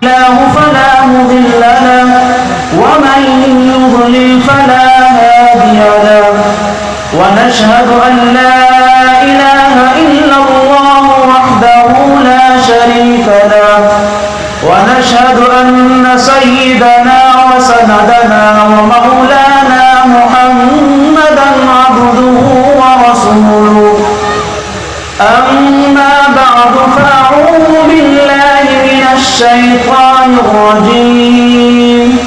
الله فلا مضل له ومن يضلل فلا هادي له ونشهد أن لا إله إلا الله وحده لا شريك له ونشهد أن سيدنا وسندنا ومولانا محمدا عبده ورسوله أما بعد فأعوذ بالله من الشيطان الرجيم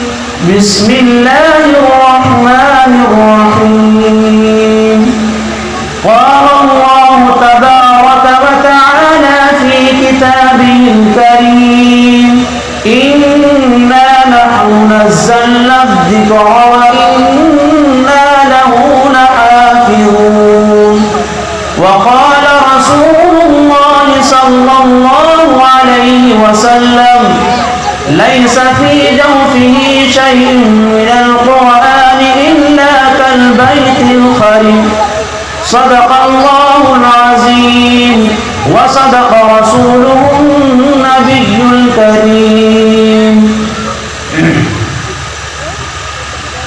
بسم الله الرحمن الرحيم قال الله تبارك وتعالى في كتابه الكريم إنا نحن نزلنا الذكر وإنا له لحافظون وقال رسول الله صلى الله عليه وسلم ليس في جوفه شيء من القرآن إلا كالبيت الخرب صدق الله العظيم وصدق رسوله النبي الكريم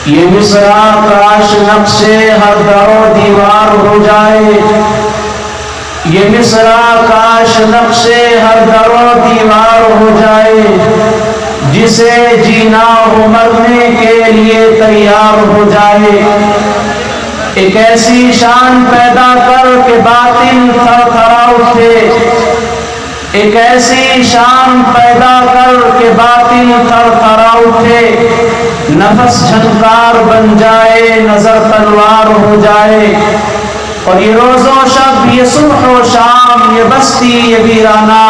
یہ مصرع کاش نقش ہر در و دیوار ہو جائے یہ مصرع کاش نقش ہر در و دیوار ہو جائے جسے جینا ہو مرنے کے لیے تیار ہو جائے ایک ایسی شان پیدا کر کہ باطل تھر تھرا اٹھے ایک ایسی شان پیدا کر کہ باطل تھر تھرا اٹھے نفس جھنکار بن جائے نظر تلوار ہو جائے اور یہ روز و شب یہ صبح و شام یہ بستی یہ ویرانہ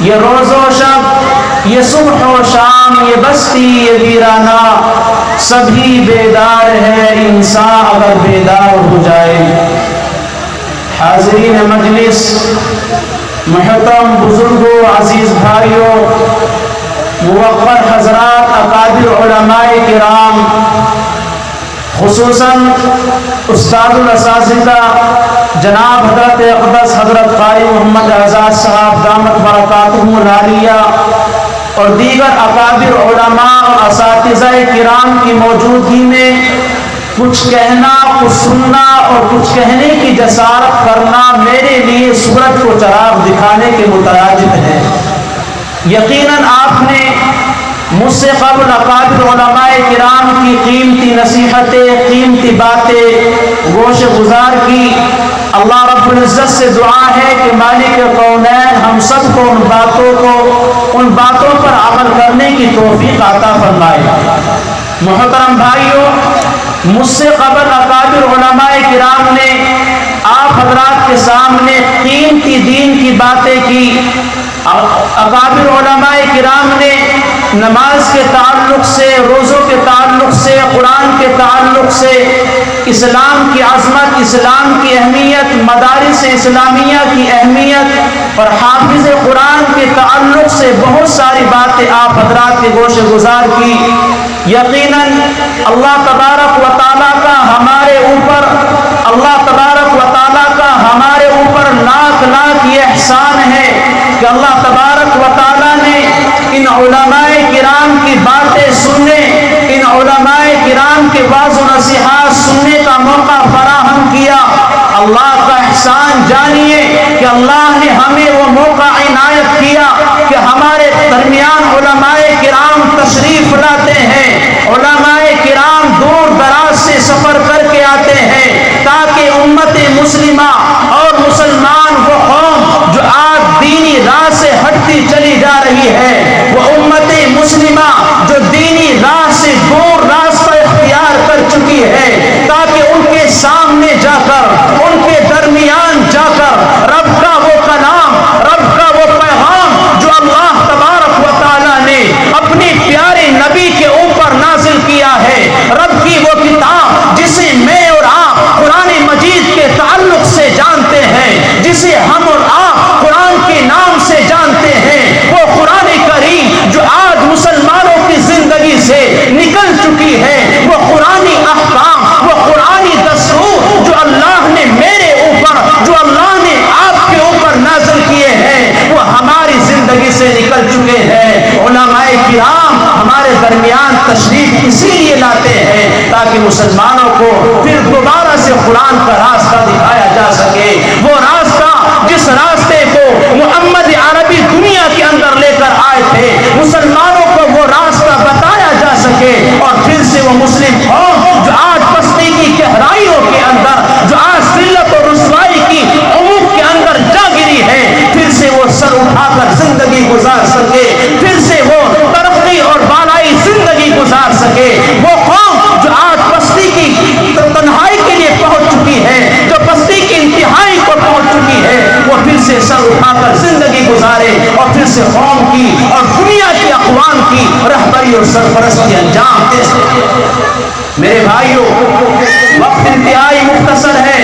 یہ روز و شب یہ صبح و شام یہ بستی یہ ویرانہ سبھی بیدار ہے انسان اگر بیدار ہو جائے حاضرین مجلس محترم بزرگوں عزیز بھائیوں موقر حضرات اکابر علماء کرام خصوصاً استاد الاساتذہ جناب حضرت اقدس حضرت قاری محمد اعزاز صاحب دامت برکاتہم العالیہ اور دیگر اکابر علماء اور اساتذہ کرام کی موجودگی میں کچھ کہنا کچھ سننا اور کچھ کہنے کی جسارت کرنا میرے لیے سورج کو چراغ دکھانے کے متراجم ہے یقیناً آپ نے مجھ سے قبل اکابر علماء کرام کی قیمتی نصیحتیں قیمتی باتیں گوش گزار کی اللہ رب العزت سے دعا ہے کہ مالک کونین ہم سب کو ان باتوں پر عمل کرنے کی توفیق عطا فرمائے محترم بھائیوں مجھ سے قبل اکابر علماء کرام نے آپ حضرات کے سامنے قیمتی دین کی باتیں کی اکابر علماء کرام نے نماز کے تعلق سے روزوں کے تعلق سے قرآن کے تعلق سے اسلام کی عظمت اسلام کی اہمیت مدارس اسلامیہ کی اہمیت اور حافظ قرآن کے تعلق سے بہت ساری باتیں آپ حضرات کے گوش گزار کی یقیناً اللہ تبارک و تعالیٰ کا ہمارے اوپر اللہ تبارک و تعالیٰ کا ہمارے اوپر لاکھ لاکھ یہ احسان ہے کہ اللہ تبارک و تعالیٰ نے ان علماء کرام کی باتیں سننے ان علماء کرام کے واعظ و نصیحات سننے کا موقع فراہم کیا اللہ کا احسان جانیے کہ اللہ نے ہمیں وہ موقع عنایت کیا کہ ہمارے درمیان علماء کرام تشریف لاتے ہیں علماء کرام دور دراز سے سفر کر کے آتے ہیں تاکہ امت مسلمہ اور مسلمان وہ قوم جو آج دینی راہ سے ہٹتی چلی جا رہی ہے وہ امت مسلمہ جو دینی راہ سے دور راستہ اختیار کر چکی ہے تاکہ ان کے سامنے جا کر ان کے درمیان جا کر رب کا وہ کلام رب کا وہ پیغام جو اللہ تبارک و تعالیٰ نے اپنے پیارے نبی کے اوپر نازل کیا ہے رب کی وہ کتاب جسے میں اور آپ قرآن مجید کے تعلق سے جانتے ہیں جسے ہم اور آپ قرآن کے نام سے جانتے ہیں وہ قرآن کریم جو آج مسلمانوں کی زندگی سے نکل چکی ہے وہ قرآنی احکام کرام ہمارے درمیان تشریف اسی لیے لاتے ہیں تاکہ مسلمانوں کو پھر دوبارہ سے قرآن کا راستہ دکھایا جا سکے، وہ راستہ جس راستے کو محمد عربی دنیا کے اندر لے کر آئے تھے، مسلمانوں کو وہ راستہ بتایا جا سکے، اور پھر سے وہ مسلم قوم جو آج پستی کی گہرائیوں کے اندر، جو آج ذلت اور رسوائی کی عمق کے اندر جا گری ہے، پھر سے وہ سر اٹھا کر زندگی گزار سکے، پھر سے وہ ترقی اور بالائی زندگی گزار سکے۔ وہ قوم جو آج پستی کی تنہائی کے لیے پہنچ چکی ہے، جو پستی کی انتہائی کو پہنچ چکی ہے، وہ پھر سے سر اٹھا کر زندگی گزارے اور پھر سے قوم کی اور دنیا کی اقوام کی رہبری اور سرپرستی انجام دے سکے۔ میرے بھائیوں، وقت انتہائی مختصر ہے۔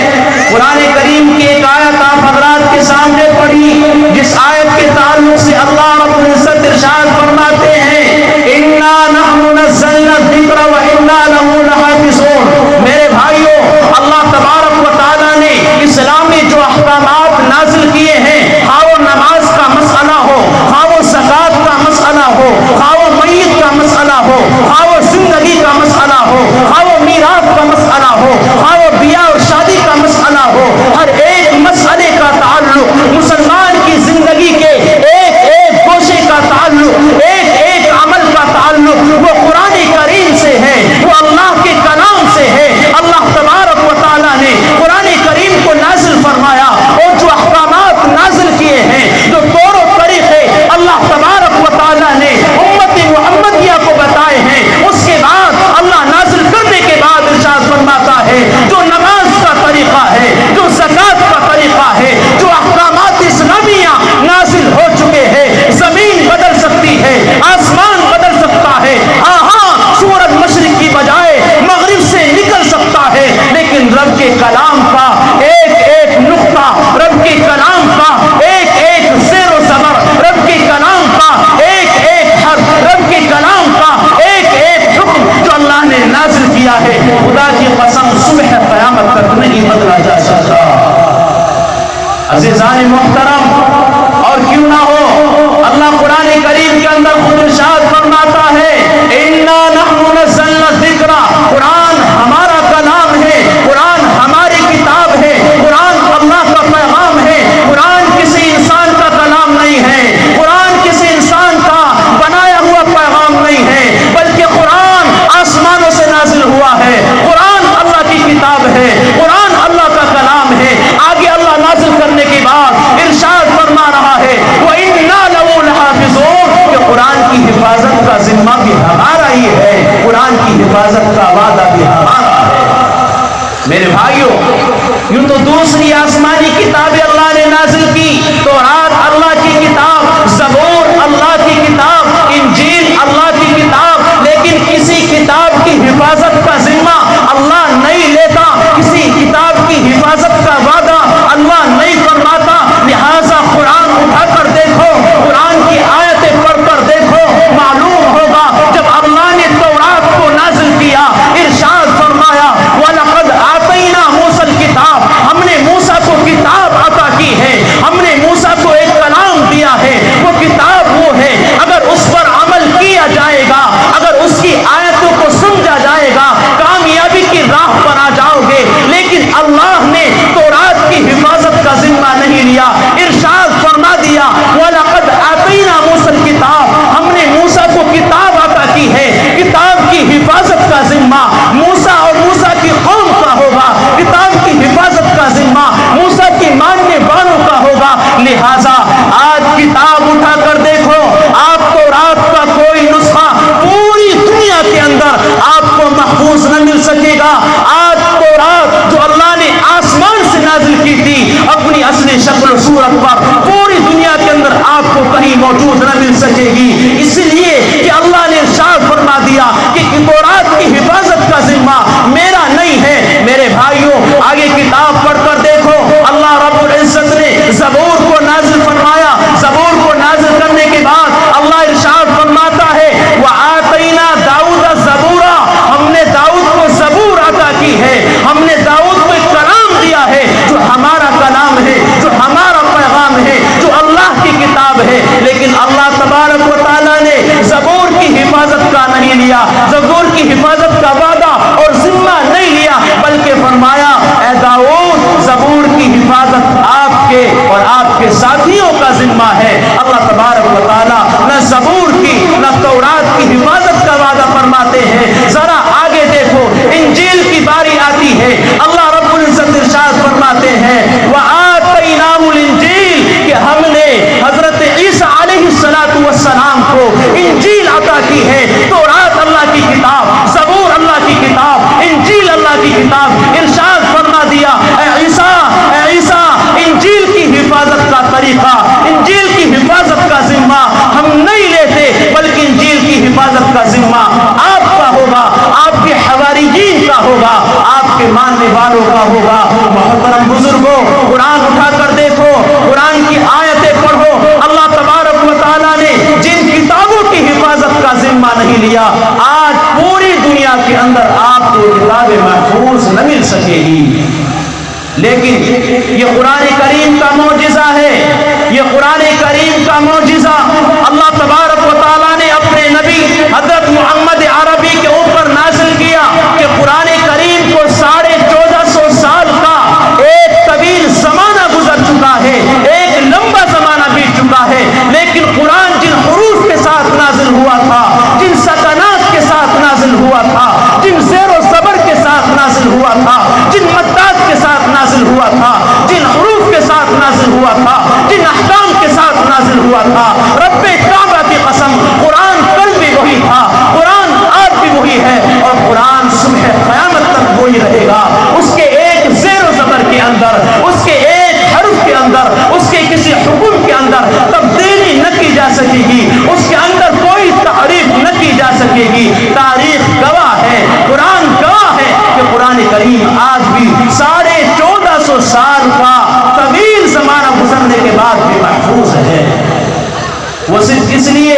قرآن کریم کی ایک آیت آپ حضرات کے سامنے پڑھی، جس آیت کے تعلق سے اللہ رب العزت ارشاد فرماتے ہیں اِنَّا نَحْنُ نَزَّلْنَا الذِّكْرَ وَإِنَّا لَهُ لَحَافِظُونَ۔ میرے بھائیوں، اللہ تبارک و تعالیٰ نے اسلامی جو احکامات نازل کیے ہیں، خواہ وہ نماز کا مسئلہ ہو، خواہ وہ زکوٰۃ کا مسئلہ ہو، خواہ وہ میت کا مسئلہ ہو، خواہ وہ زندگی کا مسئلہ ہو، خواہ وہ میراث کا مسئلہ ہو، خواہ وہ بیاہ اور شادی کا مسئلہ ہو، ہر ایک مسئلے کا تعلق مسلمان کی زندگی کے ایک ایک گوشے کا تعلق، ایک ایک عمل کا تعلق وہ قرآن کریم سے ہے، وہ اللہ کے کلام سے ہے۔ اللہ تبارک و تعالیٰ نے قرآن کریم کو نازل فرمایا، اور جو احکامات نازل کیے ہیں، جو طور و طریقے اللہ تبارک و تعالیٰ نے امت محمدیہ کو بتائے ہیں، اس کے بعد اللہ نازل کرنے کے بعد ارشاد فرماتا ہے جو نماز کا طریقہ ہے، جو زکوٰۃ کا طریقہ ہے، جو احکامات اسلامیہ نازل ہو چکے ہیں، زمین بدل سکتی ہے، آسمان بدل سکتا ہے، ہاں سورج مشرق کی بجائے مغرب سے نکل سکتا ہے، لیکن رب کے کلام کا ایک ایک نقطہ، رب کے کلام کا ایک ایک زیر و زبر، رب کے کلام کا ایک ایک حرف، رب کے کلام کا ایک ایک حکم جو اللہ نے نازل کیا ہے، خدا کی قسم صبح قیامت تک نہیں بدلا جا سکتا۔ عزیزان محترم، اور کیوں نہ ہو، اللہ قرآن کریم کے اندر خود ارشاد فرماتا ہے اِنَّا نَحْنُ نَزَّلْنَا الذِّكْرَ، قرآن ہمارا کلام ہے، قرآن ہماری کتاب ہے، قرآن اللہ کا پیغام ہے، قرآن کسی انسان کا کلام نہیں ہے، قرآن کسی انسان کا بنایا ہوا پیغام نہیں ہے، بلکہ قرآن آسمانوں سے نازل ہوا ہے، قرآن اللہ کی کتاب ہے، قرآن اللہ کا کلام ہے۔ آگے اللہ نازل کرنے کے بعد ارشاد فرما رہا ہے وَإِنَّا لَهُ لَحَافِظُونَ، کہ قرآن کی حفاظت کا ذمہ بھی ہمارا ہی ہے، قرآن کی حفاظت کا وعدہ بھی ہمارا ہے۔ میرے بھائیوں، یوں تو دوسری آسمانی کتابیں اللہ نے نازل کی، تورات اللہ کی کتاب، زبور اللہ کی کتاب، انجیل اللہ کی کتاب، لیکن کسی کتاب کی حفاظت کا ذمہ اللہ نہیں لیتا، کسی کتاب کی حفاظت کا وعدہ اللہ نہیں فرماتا۔ لہذا قرآن اٹھا کر دیکھو، قرآن کی آیتیں پڑھ کر دیکھو، معلوم ہوگا جب اللہ نے تورات کو نازل کیا، ارشاد فرمایا وَلَقَدْ آتَيْنَا مُوسَى الْكِتَابَ، ہم نے موسیٰ کو کتاب عطا کی ہے، ہم نے موسیٰ کو ایک کلام دیا ہے، وہ کتاب وہ ہے، اگر اس پر عمل کیا جائے گا، اگر اس کی آیتوں کو سمجھا جائے گا، کامیابی کی راہ پر آ جاؤ گے۔ لیکن اللہ نے تورات کی حفاظت کا ذمہ نہیں لیا، ارشاد فرما دیا وَلَقَدْ آتَيْنَا مُوسَى الْكِتَابَ، ہم نے موسیٰ کو کتاب عطا کی ہے، کتاب کی حفاظت کا ذمہ موسیٰ اور موسیٰ کی قوم کا ہوگا، کتاب کی حفاظت کا ذمہ موسیٰ کی ماننے والوں کا ہوگا۔ لہذا آج کتاب اٹھا کر دیکھو، آپ کو رات کا کوئی نسخہ پوری دنیا کے اندر آپ کو محفوظ نہ مل سکے گا۔ آج کو رات جو اللہ نے آسمان سے نازل کی تھی اپنی اصلی شکل و صورت پر، پوری دنیا کے اندر آپ کو کہیں موجود نہ مل سکے گی، اس لیے کہ اللہ نے ارشاد فرما دیا کہ تورات کی حفاظت کا ذمہ میرا نہیں ہے۔ میرے بھائیوں، آگے کتاب پڑھ کر دیکھو، اللہ رب العزت نے زبور کو نازل فرمایا، زبور کو نازل کرنے کے بعد اللہ ارشاد فرماتا ہے وَآتَيْنَا دَاوُدَ زَبُورًا، ہم نے داؤد کو زبور عطا کی ہے، ہم نے داؤد کو ایک کلام دیا ہے جو ہمارا کلام ہے، جو ہمارا پیغام ہے، جو اللہ کی کتاب ہے۔ لیکن اللہ تبارک و تعالیٰ نے زبور لیا, زبور کی حفاظت کا وعدہ اور ذمہ نہیں لیا, بلکہ فرمایا اے داؤد زبور کی حفاظت آپ کے اور آپ کے ساتھیوں کا ذمہ ہے. اللہ تبارک و تعالیٰ نہ زبور کی نہ تورات کی حفاظت کا وعدہ فرماتے ہیں. ذرا آگے دیکھو, انجیل کی باری آتی ہے, اللہ رب العزت ارشاد فرماتے ہیں وَآتَيْنَاهُ الْإِنْجِيلَ کہ ہم نے حضرت عیسیٰ علیہ السلام کو انجیل عطا کی ہے. تورات اللہ کی کتاب, زبور اللہ کی کتاب, انجیل اللہ کی کتاب. ارشاد فرما دیا اے عیسیٰ انجیل کی حفاظت کا طریقہ, انجیل کی حفاظت کا ذمہ ہم نہیں لیتے, بلکہ انجیل کی حفاظت کا ذمہ آپ کا ہوگا, آپ کے حواریین کا ہوگا, آپ کے ماننے والوں کا ہوگا. محترم بزرگوں, قرآن اٹھا کر دیکھو, قرآن کی آیتیں پڑھو. اللہ تبارک و تعالیٰ نے جن کتابوں کی حفاظت کا ذمہ نہیں لیا, آج پوری دنیا کے اندر آپ کو کتابیں محفوظ نہ مل سکے گی. لیکن یہ قرآن کریم کا معجزہ ہے, یہ قرآن کریم کا معجزہ اللہ تبارک و تعالیٰ نے اپنے نبی حضرت محمد عربی کے اوپر نازل کیا کہ قرآن کریم کو 1450 سال کا ایک طویل زمانہ گزر چکا ہے, ایک لمبا زمانہ بیت چکا ہے, لیکن قرآن جن حروف کے ساتھ نازل ہوا تھا, جن سکنات کے ساتھ نازل ہوا تھا, جن زیر و زبر کے ساتھ نازل ہوا تھا, جن مدات کے ساتھ نازل ہوا تھا, جن حروف کے ساتھ نازل ہوا تھا, جن احکام کے ساتھ نازل ہوا تھا, رب کعبہ کی قسم قرآن کل بھی وہی تھا, قرآن آج بھی وہی ہے, اور قرآن صبح قیامت تک وہی رہے گا. اس کے ایک زیر و زبر کے اندر, اس کے ایک حرف کے اندر, اس کے کسی حکم کے اندر تبدیلی نہ کی جا سکے گی, اس کے اندر کوئی تحریف نہ کی جا سکے گی. تاریخ گواہ ہے, قرآن گواہ ہے کہ قرآن کریم آج بھی 1450 سال کا طویل زمانہ گزرنے کے بعد بھی محفوظ ہے. وہ صرف اس لیے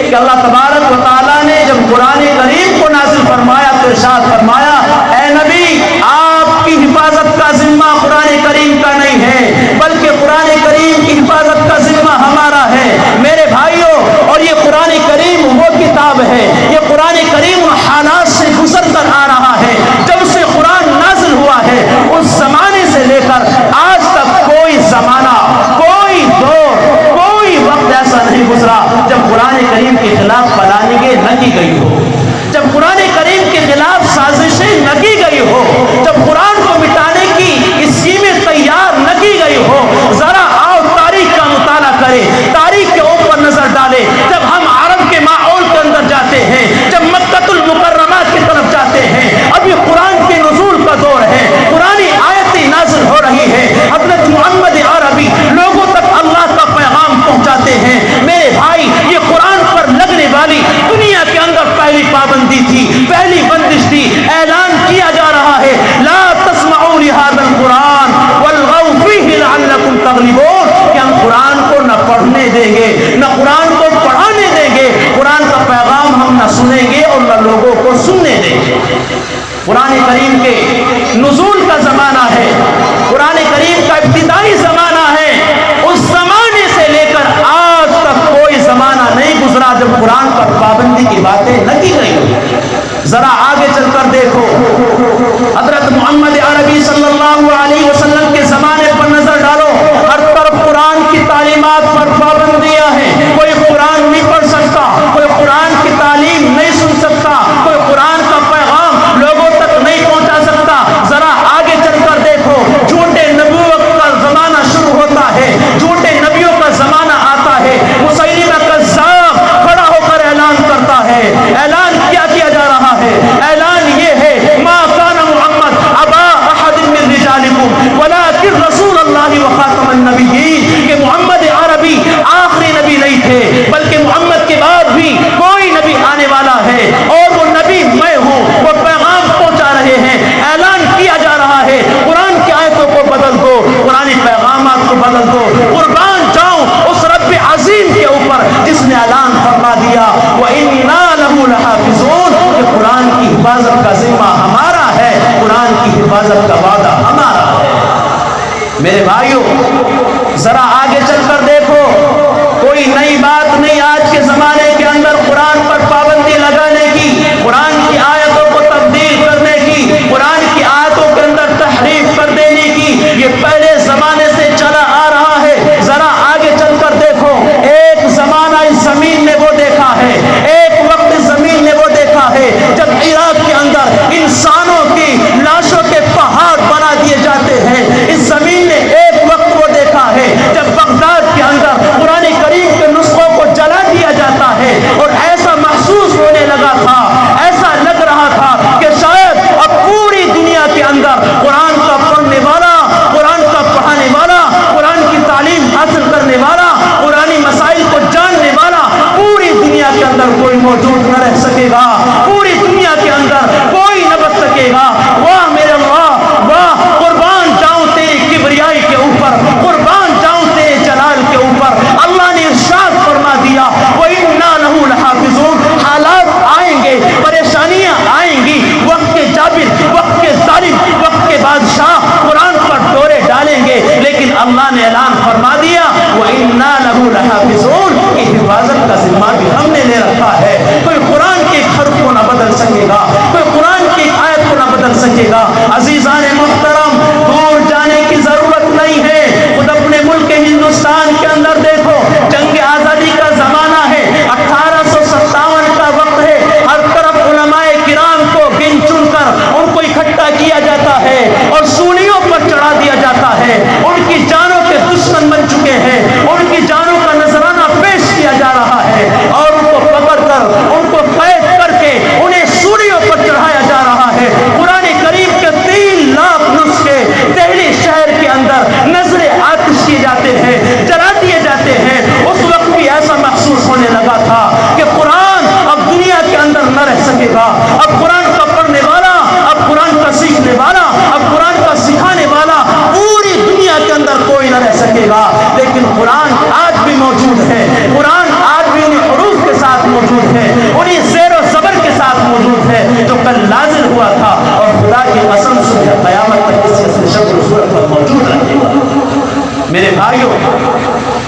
کہ اللہ تبارک و تعالیٰ نے جب قرآن کریم کو نازل فرمایا تو ارشاد فرمایا اے نبی آپ کی حفاظت کا ذمہ قرآن کریم کا نہیں ہے, بلکہ قرآن کریم کی حفاظت کا ذمہ ہمارا ہے. میرے بھائیوں, اور یہ قرآن کریم وہ کتاب ہے, یہ قرآن کریم حالات سے گزر کر آ رہا ہے. جب سے قرآن نازل ہوا ہے اس زمانے سے لے کر آج تک کوئی زمانہ, کوئی دور, کوئی وقت ایسا نہیں گزرا جب قرآن کریم کے خلاف پلانگیں نہ کی گئی ہو, جب قرآن کریم کے خلاف سازشیں نہ کی گئی ہو, جب قرآن کو مٹانے کی اسکیمیں تیار نہ کی گئی ہو. ذرا آؤ تاریخ کا مطالعہ کریں, تاریخ کے اوپر نظر ڈالیں. جب ہم عرب کے ماحول کے اندر جاتے ہیں, جب مکہ المکرمہ کی طرف جاتے ہیں, ابھی قرآن کے نزول کا دور ہے, قرآنی آیتیں نازل ہو رہی ہے, حضرت محمد عربی لوگوں تک اللہ کا پیغام پہنچاتے ہیں. میرے بھائی, یہ قرآن پر لگنے والی دنیا کے اندر پہلی پابندی تھی, پہلی بندش تھی. اعلان کیا جا رہا ہے لا تسمعوا لهذا القرآن والغوا فيه لعلكم تغلبون, کہ ہم قرآن کو نہ پڑھنے دیں گے, نہ قرآن کو پڑھانے دیں گے, قرآن کا پیغام ہم نہ سنیں گے اور نہ لوگوں کو سننے دیں گے. قرآن کریم کے نزول کا زمانہ ہے, قرآن کریم کا ابتدائی زمانہ ہے. اس زمانے سے لے کر آج تک کوئی زمانہ نہیں گزرا جب قرآن پر پابندی کی باتیں نہ کی گئی. ذرا آگے چل کر دیکھو, حضرت محمد عربی صلی اللہ علیہ وسلم کے زمانے پر نظر ڈالو, ہر طرف قرآن کی تعلیمات پر پابندیاں ہیں. کوئی قرآن نہیں پڑھ سکتا, کوئی قرآن کی تعلیم نہیں سن سکتا, کوئی قرآن کا پیغام لوگوں تک نہیں پہنچا سکتا. ذرا آگے چل کر دیکھو, جھوٹے نبوت کا زمانہ شروع ہوتا ہے, جھوٹے نبیوں کا زمانہ آتا ہے. مسیلمہ کذاب کھڑا ہو کر اعلان کرتا ہے. اعلان کیا جا رہا ہے؟ اعلان یہ ہے ما کان محمد ابا احد من رجالکم ولکن رسول اللہ وخاتم النبیین, کہ محمد عربی آخری نبی نہیں تھے, بلکہ محمد کے بعد بھی کوئی نبی آنے والا ہے, اور وہ نبی میں ہوں. وہ پیغام پہنچا رہے ہیں, اعلان کیا جا رہا ہے قرآن کی آیتوں کو بدل دو, قرآن پیغامات کو بدل دو. قربان جاؤں اس رب عظیم کے اوپر جس نے اعلان فرما دیا وَإِنَّا لَهُ لَحَافِظُونَ, کہ قرآن کی حفاظت کا ذمہ ہمارا ہے, قرآن کی حفاظت کا وعدہ ہمارا ہے. میرے بھائیوں, ذرا آگے چل کر دیکھو, کوئی نئی بات نہیں آئی. اللہ نے اعلان فرما دیا وَإِنَّا لَهُ لَحَافِظُونَ کہ حفاظت کا ذمہ بھی ہم نے لے رکھا ہے. کوئی قرآن کے ایک حرف کو نہ بدل سکے گا, کوئی قرآن کی ایک آیت کو نہ بدل سکے گا. عزیزان محترم, دور جانے کی ضرورت نہیں ہے. خود اپنے ملک ہندوستان کے اندر دیکھو, جنگ آزادی کا زمانہ ہے, 1857 کا وقت ہے. ہر طرف علماء کرام کو گن چن کر ان کو اکٹھا کیا جاتا ہے اور سولیوں پر چڑھا دیا جاتا ہے. ان کی جانوں کے دشمن بن چکے ہیں, ان کی جانوں کا نذرانہ پیش کیا جا رہا ہے اور ان کو پکڑ کر ان کو قید کر کے انہیں سولیوں پر چڑھایا جا رہا ہے. قرآن کریم کے 3 لاکھ نسخے دہلی شہر کے اندر نظر آتش کیے جاتے ہیں, جلا دیے جاتے ہیں. اس وقت بھی ایسا محسوس ہونے لگا تھا کہ قرآن اب دنیا کے اندر نہ رہ سکے گا. اب قرآن کا پڑھنے والا, اب قرآن کا سیکھنے والا, اب قرآن کا سکھانے والا پوری دنیا کے اندر کوئی نہ رہ سکے گا. لیکن قرآن آج بھی موجود ہے, قرآن آج بھی انہیں حروف کے ساتھ موجود ہے, انہیں زیر و زبر کے ساتھ موجود ہے جو کل نازل ہوا تھا اور خدا کی قسم صبح قیامت تک اس شکل و صورت پر موجود رہے گا. میرے بھائیوں,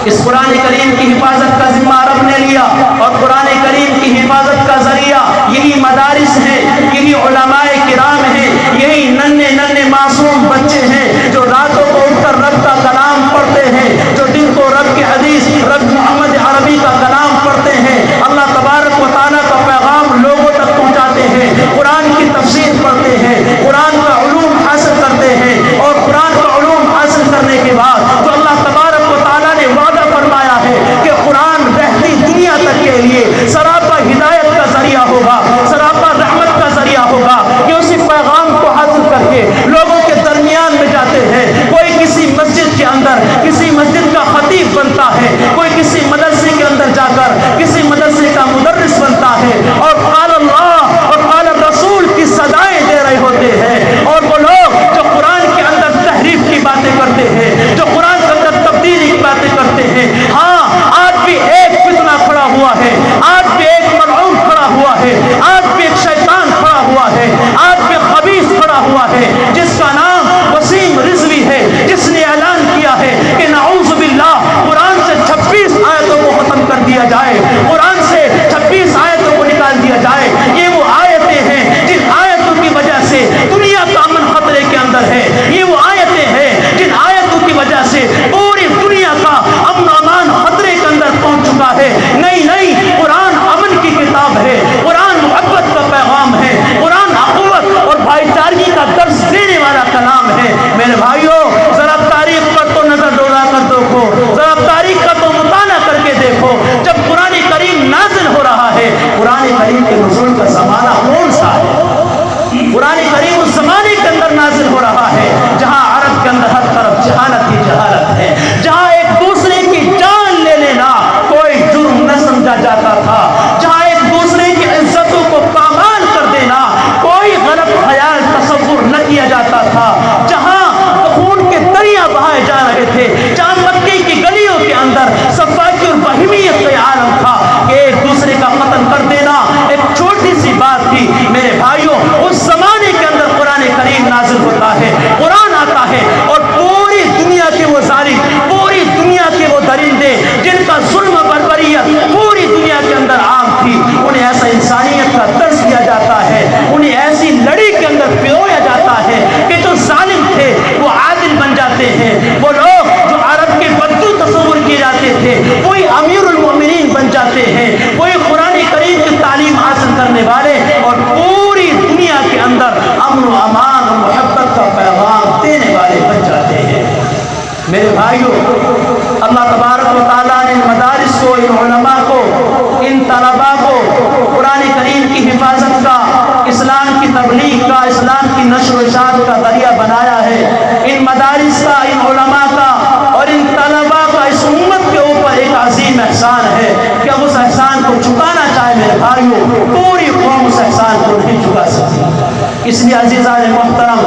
اس قرآن کریم کی حفاظت کا ذمہ رب نے لیا اور قرآن کریم کی حفاظت کا ذریعہ یہی مدارس ہیں, یہی علماء کرام ہیں, یہی ننھے ننھے معصوم بچے ہیں جو راتوں کو اٹھ کر رب کا کلام پڑھتے ہیں, جو دن کو رب کی حدیث, رب محمد عربی کا کلام پڑھتے ہیں, اللہ تبارک و تعالیٰ کا پیغام لوگوں تک پہنچاتے ہیں, قرآن کی تفسیر پڑھتے ہیں, قرآن کا علوم حاصل کرتے ہیں. اور قرآن کا علوم حاصل کرنے کے بعد تو اللہ تبارک و تعالیٰ نے وعدہ فرمایا ہے کہ قرآن رہتی دنیا تک کے لیے سراپا ہدایت کا ذریعہ ہوگا, سراپا رحمت کا ذریعہ ہوگا. کہ اسی پیغام کو حاصل کر کے لوگوں کے درمیان میں جاتے ہیں. کوئی کسی مسجد کے اندر کسی مسجد کا خطیب بنتا ہے, کوئی کسی مدرسے کے اندر جا کر کسی مدرسے کا مدرس بنتا ہے اور قال اللہ اور قال الرسول کی صدائیں دے رہے ہوتے ہیں. اور وہ لوگ جو قرآن کے اندر تحریف کی باتیں کرتے ہیں, جو قرآن کے اندر تبدیلی کی باتیں کرتے ہیں, ہاں آج بھی ایک فتنہ کھڑا ہوا ہے, آج بھی ایک ملعون کھڑا ہوا ہے, آج بھی ایک شیطان کھڑا ہوا ہے, آج بھی خبیث کھڑا ہوا ہے جس کا نام وسیم رضوی ہے, جس نے اعلان کیا ہے کہ نعوذ باللہ قرآن سے 26 آیتوں کو ختم کر دیا جائے, قرآن سے 26 آیتوں کو نکال دیا جائے. یہ وہ آیتیں ہیں جن آیتوں کی وجہ سے دنیا کا امن خطرے کے اندر ہے. یہ وہ آیتیں ہیں جن آیتوں کی وجہ سے پوری دنیا کا امن و امان خطرے کے اندر پہنچ چکا ہے. نہیں نہیں, قرآن امن کی کتاب ہے, قرآن محبت کا پیغام ہے, قرآن اخوت اور بھائی چارگی کا درس دینے والا کلام ہے. میرے بھائیوں, ذرا تاریخ پر تو نظر دوڑا کر دیکھو, ذرا تاریخ کا تو مطالعہ کر کے دیکھو. جب قرآن کریم نازل ہو رہا ہے, قرآن کریم کے نزول کا زمانہ کون سا ہے؟ قرآن کریم اس زمانے کے اندر نازل ہو رہا ہے جہاں عرب کے اندر ہر طرف جہالت ہی جہالت ہے, جہاں ایک دوسرے کی جان لے لینا کوئی جرم نہ سمجھا جاتا تھا, جہاں ایک دوسرے کی عزتوں کو پامال کر دینا کوئی غلط خیال تصور نہ کیا جاتا تھا, جہاں خون کے دریا بہائے جا رہے تھے, جہاں مکے کی گلیوں کے اندر صفائی اور بہیمیت کا عالم تھا کہ ایک دوسرے کا قتل کر دینا ایک چھوٹی سی بات تھی. میرے بھائیوں, اس زمانے کے اندر قرآن کریم نازل ہوتا ہے, قرآن آتا ہے اور پوری دنیا کے وہ ظالم, پوری دنیا کے وہ درندے جن کا ظلم و بربریت پوری دنیا کے اندر عام تھی, انہیں ایسا انسانیت کا درس دیا جاتا ہے, انہیں ایسی لڑی کے اندر پرویا جاتا ہے کہ جو ظالم تھے وہ عادل بن جاتے ہیں, وہ لوگ جو عرب کے بدو تصور کیے جاتے تھے وہی امیر المومنین بن جاتے ہیں, وہی قرآن کریم کی تعلیم حاصل کرنے والے اور پوری دنیا کے اندر امن و امان اور محبت کا پیغام دینے والے بن جاتے ہیں. میرے بھائیوں, اللہ تبارک و تعالیٰ نے ان مدارس کو, ان علماء کو, ان طلباء کو قرآن کریم کی حفاظت کا, اسلام کی تبلیغ کا, اسلام کی نشر و اشاعت کا ذریعہ بنایا ہے. ان مدارس کا, ان علماء کا اور ان طلباء کا اس امت کے اوپر ایک عظیم احسان ہے کہ اب اس احسان کو چکانا چاہے. میرے بھائیوں, پوری قوم اس احسان کو نہیں چکا سکتی. اس لیے عزیزان محترم,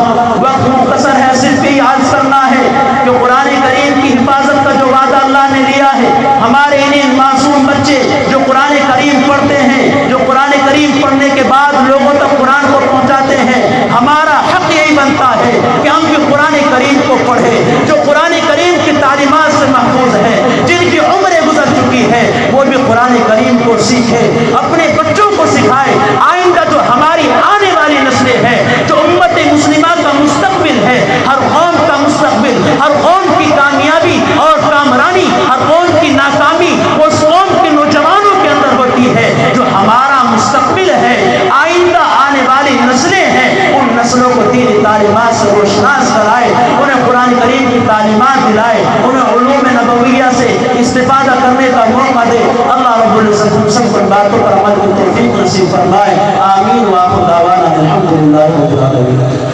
وقت مختصر ہے, صرف یہ عرض کرنا ہے کہ قرآن کریم کی حفاظت کا جو وعدہ اللہ نے لیا ہے, ہمارے انہیں معصوم بچے جو قرآن کریم پڑھتے ہیں, جو قرآن کریم پڑھنے کے بعد لوگوں تک قرآن کو پہنچاتے ہیں, ہمارا حق یہی بنتا ہے کہ ہم بھی قرآن کریم کو پڑھیں. جو قرآن کریم کی تعلیم محفوظ ہیں، جن کی عمریں گزر چکی ہے، وہ بھی قرآن کریم کو سیکھے، اپنے بچوں کو سکھائے۔ آئندہ جو ہماری آنے والی نسلیں ہیں، جو امت مسلمہ کا مستقبل ہے، ہر قوم کا مستقبل، ہر قوم کی کامیابی اور کامرانی، ہر قوم کی ناکامی وہ اس قوم کے نوجوانوں کے اندر ہوتی ہے۔ جو ہمارا مستقبل ہے، آئندہ آنے والی نسلیں ہیں، ان نسلوں کو دینی تعلیمات سے روشناس کرائے، انہیں قرآن کریم کی تعلیمات دلائے، انہیں علوم نبویہ سے استفادہ کرنے کا موقع دے۔ اللہ رب العزت ہم سب کو باتوں پر عمل کی توفیق نصیب فرمائے۔ آمین۔ وآخر دعوانا الحمدللہ رب العالمین۔